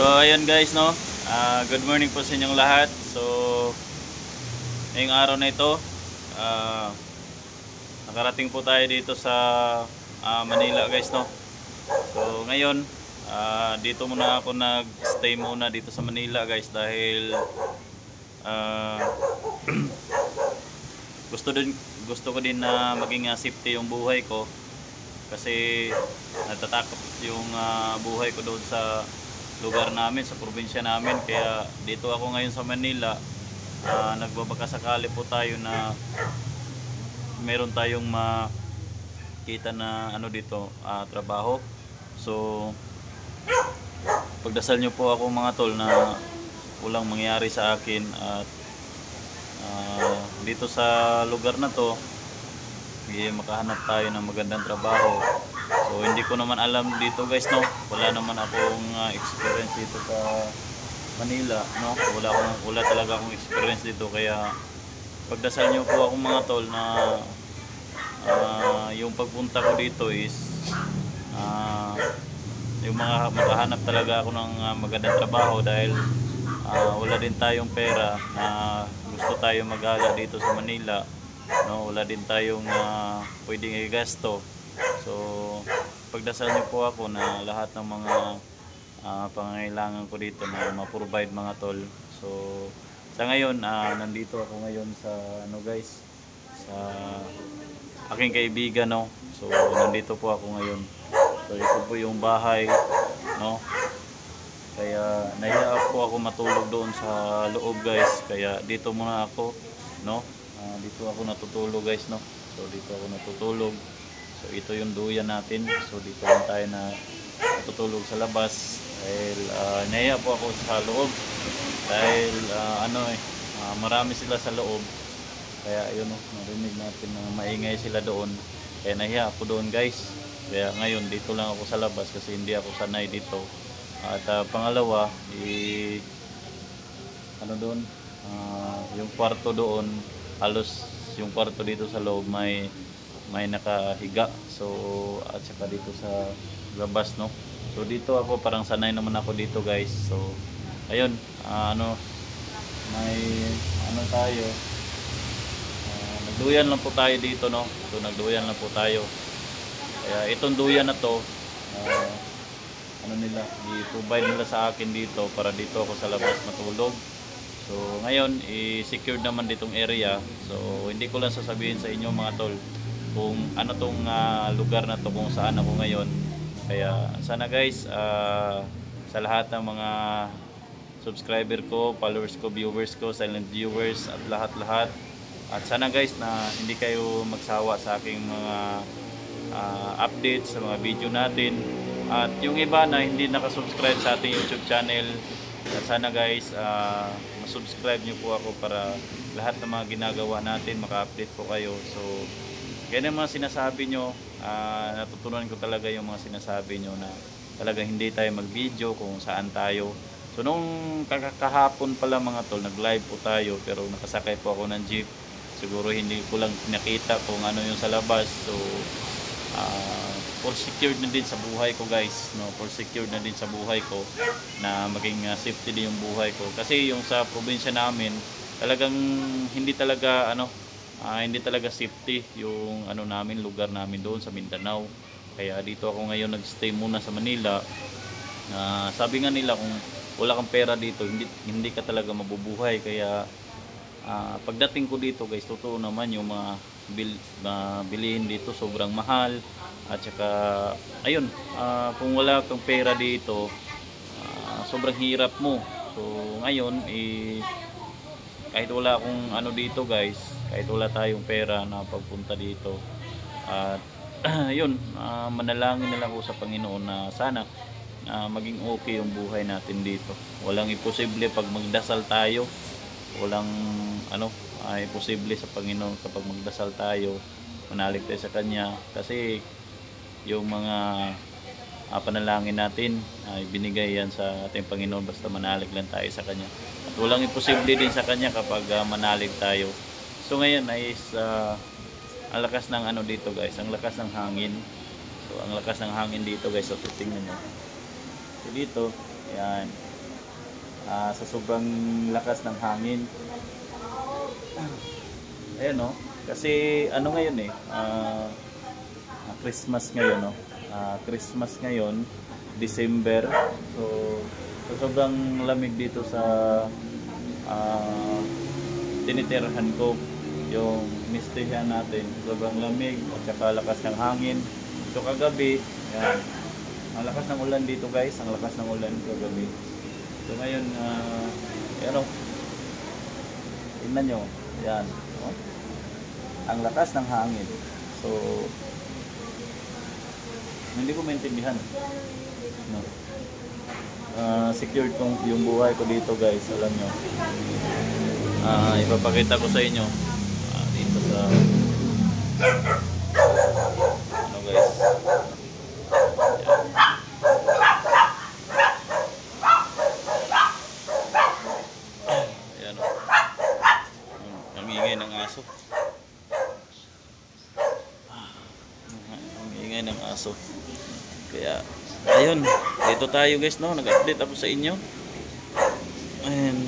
Ayan guys, no. Good morning po sa inyong lahat. So ngayong araw na ito, nakarating po tayo dito sa Manila guys, no. So ngayon, dito muna ako nag-stay muna dito sa Manila guys dahil gusto ko din na maging safety yung buhay ko kasi natatakot yung buhay ko doon sa lugar namin, sa probinsya namin. Kaya dito ako ngayon sa Manila, nagbabakasakali po tayo na meron tayong makita na ano dito, trabaho. So pagdasal nyo po ako mga tol na walang mangyari sa akin at dito sa lugar na to makahanap tayo ng magandang trabaho. So hindi ko naman alam dito guys, no. Wala naman akong experience dito sa Manila, no. Wala talaga akong experience dito, kaya pagdasal niyo po ako mga tol na yung pagpunta ko dito is yung makahanap talaga ako ng magandang trabaho dahil wala din tayong pera na gusto tayong mag-ala dito sa Manila, no. Wala din tayong pwedeng igasto. So pagdasal niyo po ako na lahat ng mga pangangailangan ko dito na ma-provide mga tol. So sa ngayon, nandito ako ngayon sa ano guys, sa aking kaibigan, no. So nandito po ako ngayon. So ito po yung bahay, no. Kaya nahiya po ako matulog doon sa loob guys. Kaya dito muna ako, no. Dito ako natutulog guys, no. So dito ako natutulog. So ito yung duyan natin. So dito lang tayo na natutulog sa labas dahil nahiya po ako sa loob dahil marami sila sa loob. Kaya ayun, narinig natin na maingay sila doon. Kaya nahiya ako doon guys. Kaya ngayon dito lang ako sa labas kasi hindi ako sanay dito. At pangalawa, doon, yung kwarto doon, halos yung kwarto dito sa loob may nakahiga. So at saka dito sa labas, no. So dito ako parang sanay naman ako dito guys. So ayun, may tayo, nagduyan lang po tayo dito, no. So nagduyan lang po tayo. Kaya itong duyan na to, i-provide nila sa akin dito para dito ako sa labas matulog. So ngayon, i-secured naman ditong area. So hindi ko lang sasabihin sa inyo mga tol kung ano tong lugar na to, kung saan ako ngayon. Kaya sana guys, sa lahat ng mga subscriber ko, followers ko, viewers ko, silent viewers at lahat-lahat, at sana guys na hindi kayo magsawa sa aking mga updates sa mga video natin. At yung iba na hindi nakasubscribe sa ating YouTube channel, sana guys masubscribe nyo po ako para lahat ng mga ginagawa natin maka-update po kayo. So kaya yung mga sinasabi nyo, natutunan ko talaga yung mga sinasabi nyo na talaga hindi tayo mag-video kung saan tayo. So nung kahapon pala mga tol, nag-live po tayo pero nakasakay po ako ng jeep. Siguro hindi ko lang nakita kung ano yung sa labas. So for secured na din sa buhay ko guys, no. For secured na din sa buhay ko na maging safety din yung buhay ko. Kasi yung sa probinsya namin, talagang hindi talaga hindi talaga safety yung namin, lugar namin doon sa Mindanao. Kaya dito ako ngayon nagstay muna sa Manila. Sabi nga nila kung wala kang pera dito, hindi ka talaga mabubuhay. Kaya pagdating ko dito guys, totoo naman yung mga bilihin dito sobrang mahal. At saka ayun, kung wala kang pera dito, sobrang hirap mo. So ngayon kahit wala akong dito guys, kahit wala tayong pera na pagpunta dito, at yun, manalangin na lang ako sa Panginoon na sana maging okay yung buhay natin dito. Walang imposible pag magdasal tayo. Walang imposible sa Panginoon kapag magdasal tayo, manalig tayo sa Kanya. Kasi yung mga panalangin natin ay binigay yan sa ating Panginoon basta manalig lang tayo sa Kanya. At walang imposible din sa Kanya kapag manalig tayo. So ngayon ay ang lakas ng dito guys, ang lakas ng hangin. So ang lakas ng hangin dito guys, so tingnan nyo. So dito, yan, sa sobrang lakas ng hangin. Ayan no, kasi ano ngayon Christmas ngayon no. Christmas ngayon, December. So, sobrang lamig dito sa tinitirahan ko. Yung mistihan natin, sobrang lamig at saka lakas ng hangin. So kagabi, yan, ang lakas ng ulan dito guys, ang lakas ng ulan kagabi. So ngayon, yan o, tingnan nyo, yan, ang lakas ng hangin. So, hindi ko maintindihan. No. Secured kong yung buhay ko dito guys, alam nyo. Ipapakita ko sa inyo dito sa ano guys. Ayan o. Ang ingay ng aso. Ang ingay ng aso. Kaya ayun, dito tayo guys no, nag-update ako sa inyo. And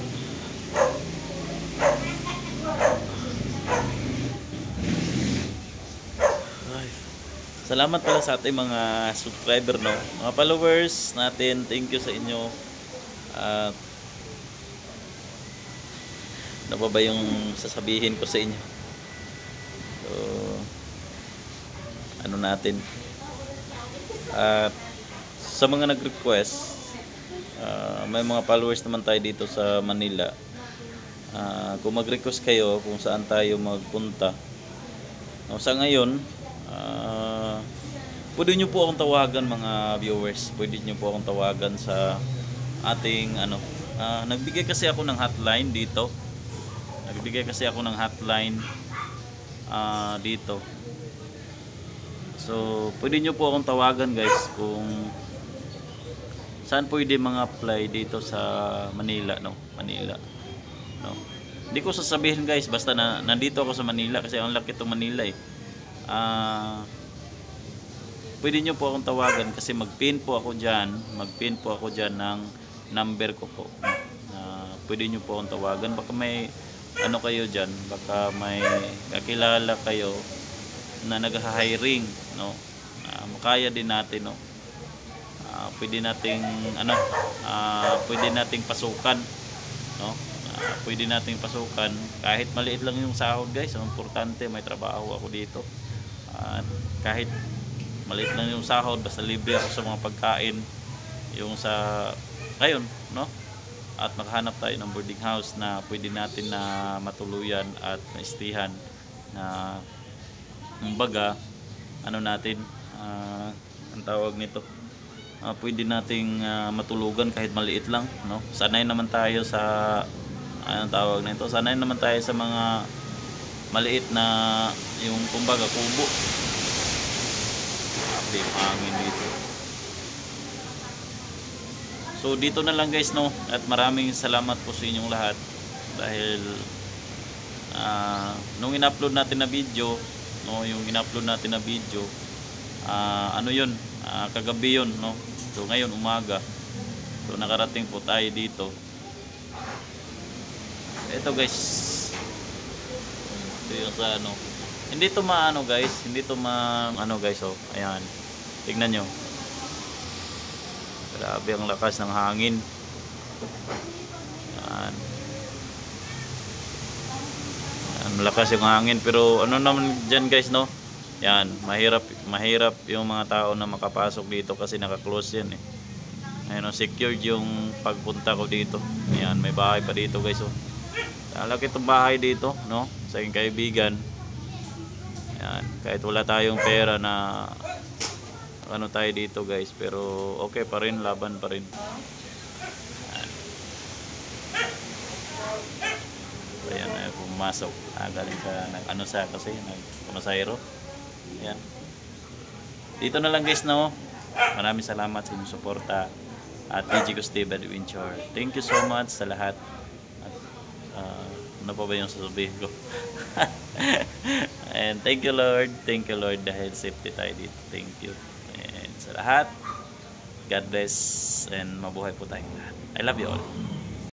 salamat pala sa ating mga subscriber no, mga followers natin. Thank you sa inyo. At ano ba yung sasabihin ko sa inyo? So ano natin, at sa mga nag-request, may mga followers naman tayo dito sa Manila. Kung mag-request kayo kung saan tayo magpunta, sa ngayon, pwede nyo po akong tawagan mga viewers. Pwede nyo po akong tawagan sa ating nagbigay kasi ako ng hotline dito. Dito. So, pwede nyo po akong tawagan guys kung saan pwede mga apply dito sa Manila, no? Manila. No. Hindi ko sasabihin guys basta na nandito ako sa Manila kasi ang laki itong Manila eh. Pwede nyo po akong tawagan kasi mag-pin po ako dyan ng number ko po. Pwede nyo po akong tawagan, baka may ano kayo dyan, baka may kakilala kayo na nag-hiring, no? Makaya din natin, no? Pwede nating pasukan, no? Pwede nating pasukan kahit maliit lang yung sahod guys. Ang importante may trabaho ako dito. Kahit maliit lang yung sahod, basta libre ako sa mga pagkain yung sa ngayon, no? At makahanap tayo ng boarding house na pwede natin na matuluyan at maistihan na kumbaga ano natin, ang tawag nito, pwede nating matulugan kahit maliit lang, no? Sanay naman tayo sa anong tawag nito, sanay naman tayo sa mga maliit na yung kumbaga kubo. Yung hangin dito. So dito na lang guys, no, at maraming salamat po sa inyong lahat dahil nung in-upload natin na video, no, yung in-upload natin na video, ano yun, kagabi yun, no? So ngayon umaga, so nakarating po tayo dito. Ito guys, ito yung sa ano, hindi to maano guys, oh, ayan, tignan nyo, grabe ang lakas ng hangin. Ayan, malakas yung hangin, pero ano naman dyan guys, no, yan, mahirap yung mga tao na makapasok dito kasi naka-close yan eh. Ayun, secured yung pagpunta ko dito. Ayan, may bahay pa dito guys, oh. Laki itong bahay dito, no, sa aking kaibigan. Ayan, kahit wala tayong pera na ano tayo dito guys, pero okay pa rin, laban pa rin. Ayan, pumasok. Galing sa kasi nag-Pumasayro. Ayan. Dito na lang guys, no. Maraming salamat sa inyong suporta at PG Steve Adventure. Thank you so much sa lahat. At ano pa ba yung sasabihin ko? And thank you Lord dahil safety tayo dito. Thank you. And sa lahat, God bless and mabuhay po tayong lahat. I love you all.